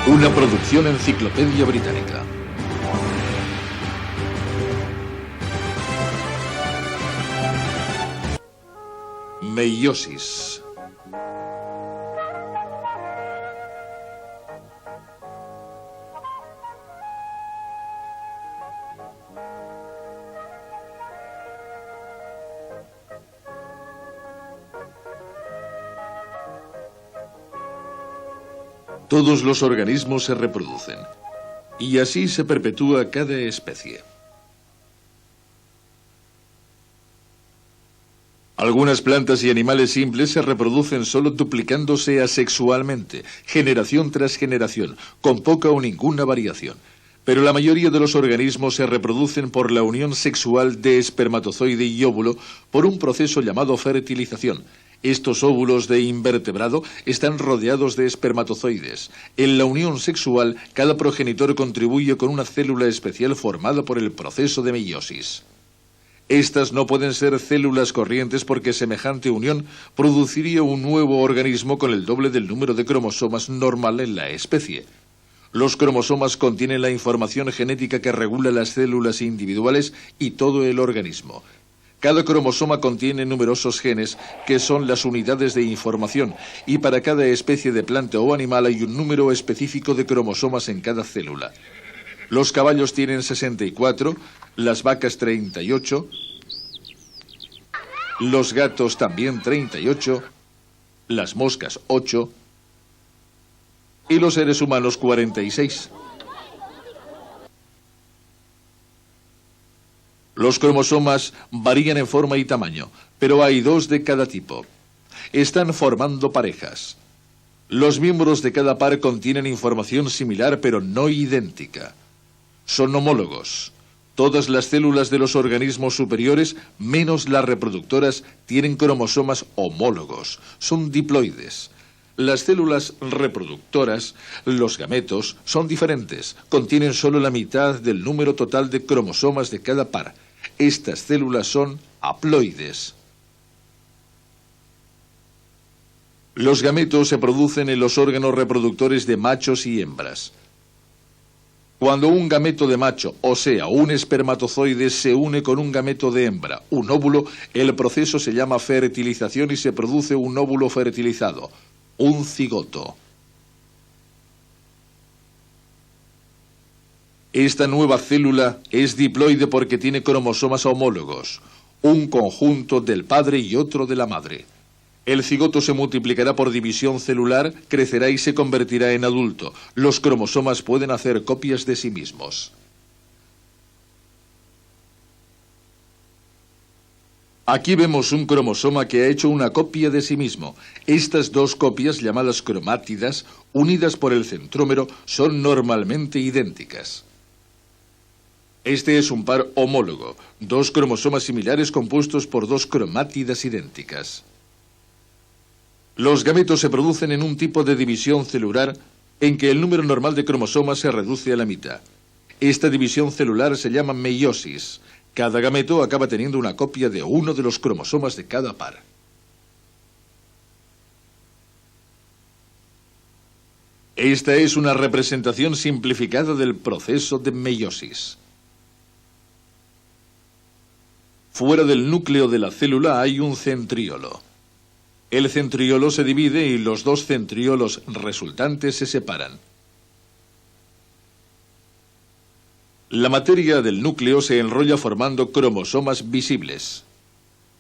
Una producción Enciclopedia Británica. Meiosis. Todos los organismos se reproducen, y así se perpetúa cada especie. Algunas plantas y animales simples se reproducen solo duplicándose asexualmente, generación tras generación, con poca o ninguna variación. Pero la mayoría de los organismos se reproducen por la unión sexual de espermatozoide y óvulo por un proceso llamado fertilización. Estos óvulos de invertebrado están rodeados de espermatozoides. En la unión sexual, cada progenitor contribuye con una célula especial formada por el proceso de meiosis. Estas no pueden ser células corrientes porque semejante unión produciría un nuevo organismo con el doble del número de cromosomas normal en la especie. Los cromosomas contienen la información genética que regula las células individuales y todo el organismo. Cada cromosoma contiene numerosos genes, que son las unidades de información, y para cada especie de planta o animal hay un número específico de cromosomas en cada célula. Los caballos tienen 64, las vacas 38, los gatos también 38, las moscas 8 y los seres humanos 46. Los cromosomas varían en forma y tamaño, pero hay dos de cada tipo. Están formando parejas. Los miembros de cada par contienen información similar pero no idéntica. Son homólogos. Todas las células de los organismos superiores, menos las reproductoras, tienen cromosomas homólogos. Son diploides. Las células reproductoras, los gametos, son diferentes. Contienen solo la mitad del número total de cromosomas de cada par. Estas células son haploides. Los gametos se producen en los órganos reproductores de machos y hembras. Cuando un gameto de macho, o sea, un espermatozoide, se une con un gameto de hembra, un óvulo, el proceso se llama fertilización y se produce un óvulo fertilizado, un cigoto. Esta nueva célula es diploide porque tiene cromosomas homólogos, un conjunto del padre y otro de la madre. El cigoto se multiplicará por división celular, crecerá y se convertirá en adulto. Los cromosomas pueden hacer copias de sí mismos. Aquí vemos un cromosoma que ha hecho una copia de sí mismo. Estas dos copias, llamadas cromátidas, unidas por el centrómero, son normalmente idénticas. Este es un par homólogo, dos cromosomas similares compuestos por dos cromátidas idénticas. Los gametos se producen en un tipo de división celular en que el número normal de cromosomas se reduce a la mitad. Esta división celular se llama meiosis. Cada gameto acaba teniendo una copia de uno de los cromosomas de cada par. Esta es una representación simplificada del proceso de meiosis. Fuera del núcleo de la célula hay un centríolo. El centríolo se divide y los dos centríolos resultantes se separan. La materia del núcleo se enrolla formando cromosomas visibles.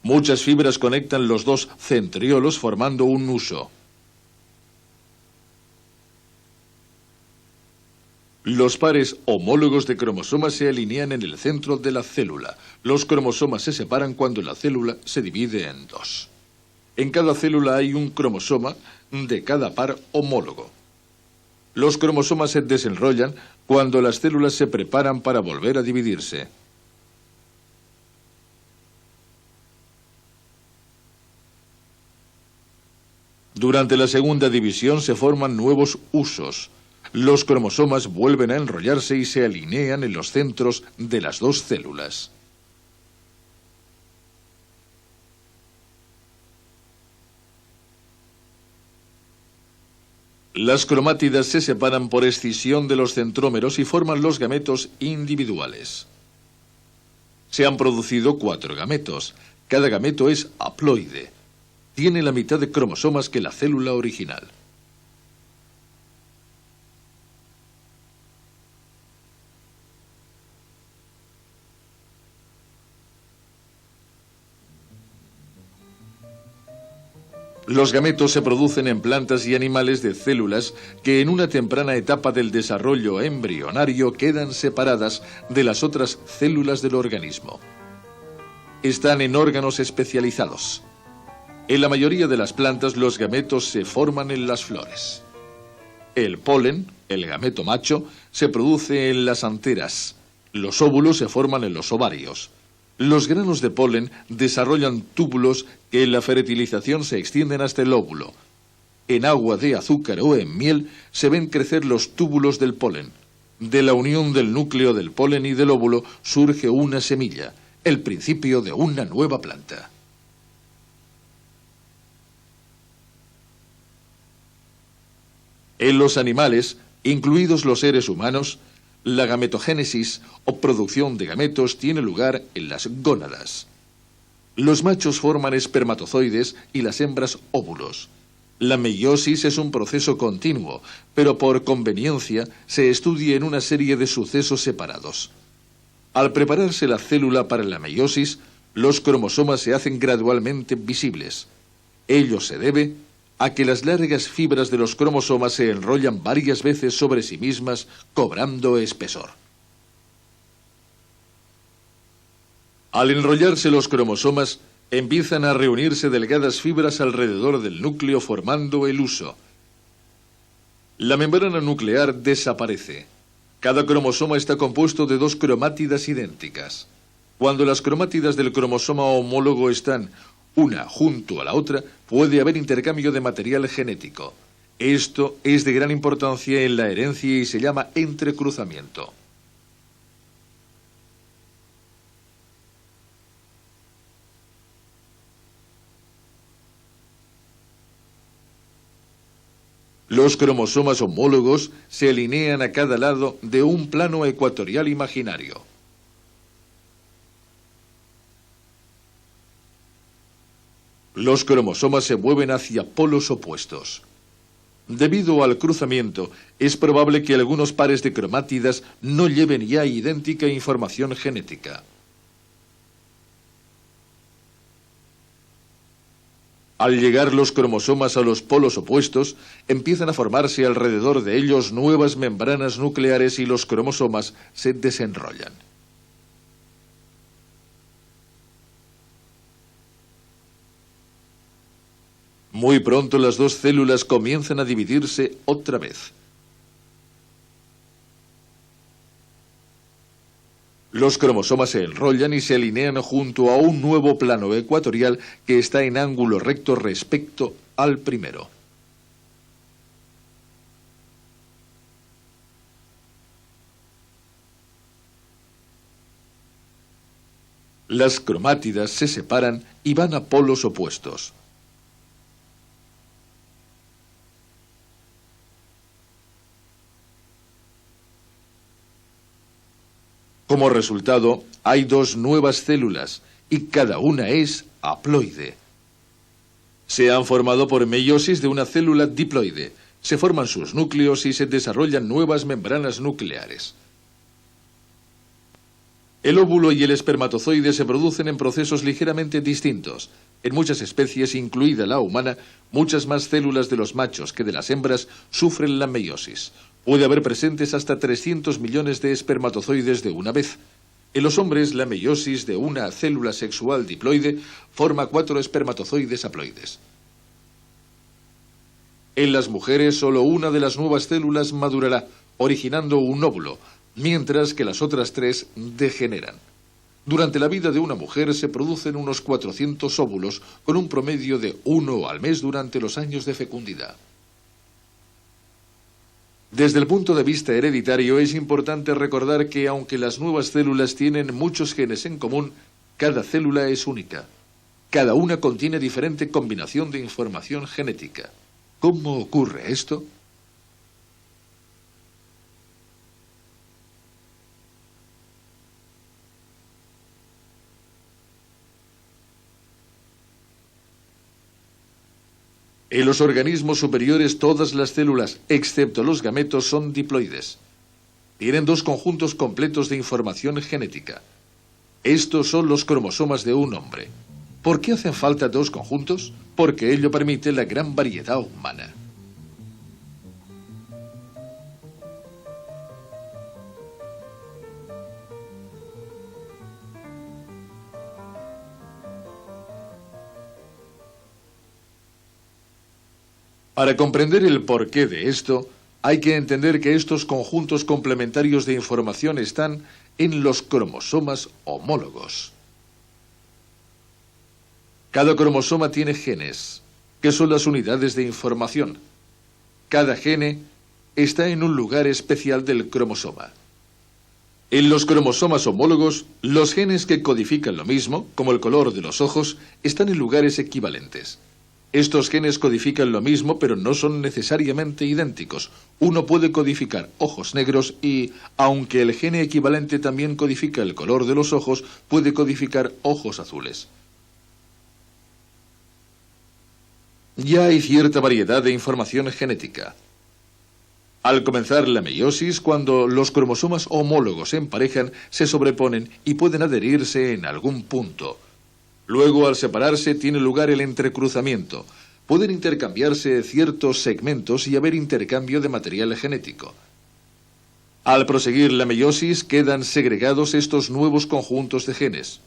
Muchas fibras conectan los dos centriolos formando un huso. Los pares homólogos de cromosomas se alinean en el centro de la célula. Los cromosomas se separan cuando la célula se divide en dos. En cada célula hay un cromosoma de cada par homólogo. Los cromosomas se desenrollan cuando las células se preparan para volver a dividirse. Durante la segunda división se forman nuevos husos. Los cromosomas vuelven a enrollarse y se alinean en los centros de las dos células. Las cromátidas se separan por escisión de los centrómeros y forman los gametos individuales. Se han producido 4 gametos. Cada gameto es haploide. Tiene la mitad de cromosomas que la célula original. Los gametos se producen en plantas y animales de células que en una temprana etapa del desarrollo embrionario quedan separadas de las otras células del organismo. Están en órganos especializados. En la mayoría de las plantas los gametos se forman en las flores. El polen, el gameto macho, se produce en las anteras. Los óvulos se forman en los ovarios. Los granos de polen desarrollan túbulos que en la fertilización se extienden hasta el óvulo. En agua de azúcar o en miel se ven crecer los túbulos del polen. De la unión del núcleo del polen y del óvulo surge una semilla, el principio de una nueva planta. En los animales, incluidos los seres humanos, la gametogénesis o producción de gametos tiene lugar en las gónadas. Los machos forman espermatozoides y las hembras óvulos. La meiosis es un proceso continuo, pero por conveniencia se estudia en una serie de sucesos separados. Al prepararse la célula para la meiosis, los cromosomas se hacen gradualmente visibles. Ello se debe a que las largas fibras de los cromosomas se enrollan varias veces sobre sí mismas, cobrando espesor. Al enrollarse los cromosomas, empiezan a reunirse delgadas fibras alrededor del núcleo formando el huso. La membrana nuclear desaparece. Cada cromosoma está compuesto de 2 cromátidas idénticas. Cuando las cromátidas del cromosoma homólogo están una junto a la otra, puede haber intercambio de material genético. Esto es de gran importancia en la herencia y se llama entrecruzamiento. Los cromosomas homólogos se alinean a cada lado de un plano ecuatorial imaginario. Los cromosomas se mueven hacia polos opuestos. Debido al cruzamiento, es probable que algunos pares de cromátidas no lleven ya idéntica información genética. Al llegar los cromosomas a los polos opuestos, empiezan a formarse alrededor de ellos nuevas membranas nucleares y los cromosomas se desenrollan. Muy pronto las 2 células comienzan a dividirse otra vez. Los cromosomas se enrollan y se alinean junto a un nuevo plano ecuatorial que está en ángulo recto respecto al primero. Las cromátidas se separan y van a polos opuestos. Como resultado, hay 2 nuevas células y cada una es haploide. Se han formado por meiosis de una célula diploide. Se forman sus núcleos y se desarrollan nuevas membranas nucleares. El óvulo y el espermatozoide se producen en procesos ligeramente distintos. En muchas especies, incluida la humana, muchas más células de los machos que de las hembras sufren la meiosis. Puede haber presentes hasta 300 millones de espermatozoides de una vez. En los hombres, la meiosis de una célula sexual diploide forma 4 espermatozoides haploides. En las mujeres, solo una de las nuevas células madurará, originando un óvulo, mientras que las otras 3 degeneran. Durante la vida de una mujer se producen unos 400 óvulos, con un promedio de 1 al mes durante los años de fecundidad. Desde el punto de vista hereditario es importante recordar que aunque las nuevas células tienen muchos genes en común, cada célula es única. Cada una contiene diferente combinación de información genética. ¿Cómo ocurre esto? En los organismos superiores todas las células, excepto los gametos, son diploides. Tienen dos conjuntos completos de información genética. Estos son los cromosomas de un hombre. ¿Por qué hacen falta dos conjuntos? Porque ello permite la gran variedad humana. Para comprender el porqué de esto, hay que entender que estos conjuntos complementarios de información están en los cromosomas homólogos. Cada cromosoma tiene genes, que son las unidades de información. Cada gene está en un lugar especial del cromosoma. En los cromosomas homólogos, los genes que codifican lo mismo, como el color de los ojos, están en lugares equivalentes. Estos genes codifican lo mismo, pero no son necesariamente idénticos. Uno puede codificar ojos negros y, aunque el gene equivalente también codifica el color de los ojos, puede codificar ojos azules. Ya hay cierta variedad de información genética. Al comenzar la meiosis, cuando los cromosomas homólogos se emparejan, se sobreponen y pueden adherirse en algún punto. Luego, al separarse, tiene lugar el entrecruzamiento. Pueden intercambiarse ciertos segmentos y haber intercambio de material genético. Al proseguir la meiosis, quedan segregados estos nuevos conjuntos de genes.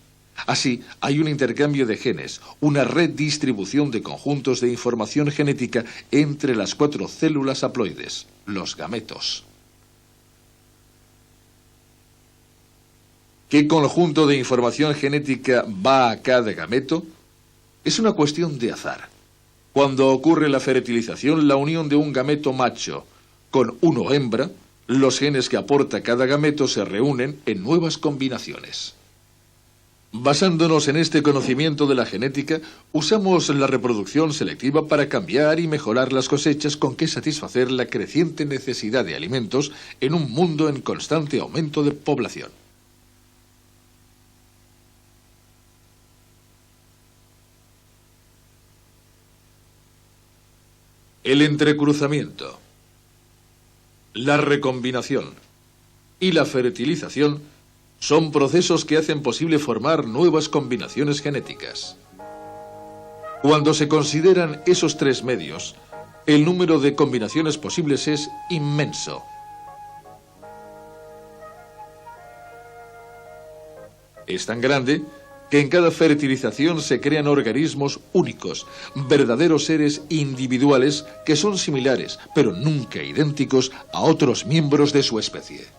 Así, hay un intercambio de genes, una redistribución de conjuntos de información genética entre las 4 células haploides, los gametos. ¿Qué conjunto de información genética va a cada gameto? Es una cuestión de azar. Cuando ocurre la fertilización, la unión de un gameto macho con uno hembra, los genes que aporta cada gameto se reúnen en nuevas combinaciones. Basándonos en este conocimiento de la genética, usamos la reproducción selectiva para cambiar y mejorar las cosechas con que satisfacer la creciente necesidad de alimentos en un mundo en constante aumento de población. El entrecruzamiento, la recombinación y la fertilización son procesos que hacen posible formar nuevas combinaciones genéticas. Cuando se consideran esos 3 medios, el número de combinaciones posibles es inmenso. Es tan grande que en cada fertilización se crean organismos únicos, verdaderos seres individuales que son similares, pero nunca idénticos a otros miembros de su especie.